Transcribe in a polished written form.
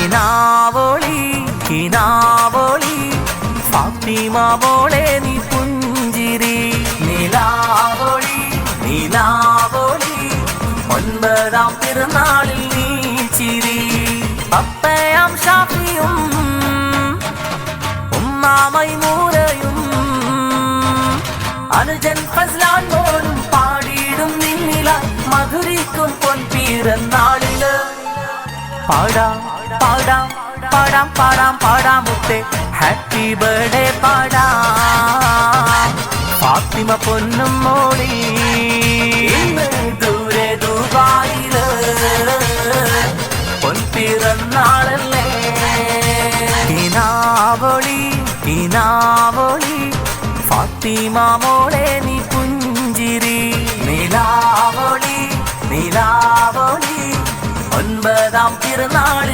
കിനാവോളി കിനാവോളി ഫാത്തിമ മോളെ നീ പുഞ്ചിരി നിലാവോളി നിലാവോളി 9ാം പിറന്നാളിൽ നീ ചിരി പപ്പയാം ഷാഫിയും ഉമ്മാ മൈമൂനയും അനുജൻ ഫസ്ലാൻ പോലും പാടിയിടും നിന്നില മധുരിക്കും പൊൻപിറന്നാളില് പാടാം പാടാം പാടാം പാടാം പാടാം മുത്തേ ഹാപ്പി ബർത്ത്ഡേ പാടാം ഫാത്തിമ പൊന്നും മോളി ദൂരെ ദുബായില് പൊൻപിറന്നാളല്ലേ കിനാവോളി കിനാവോളി ഫാത്തിമ മോളെ നീ പുഞ്ചിരി നിലാവോളി നിലാവോളി 9ാം പിറന്നാളിൽ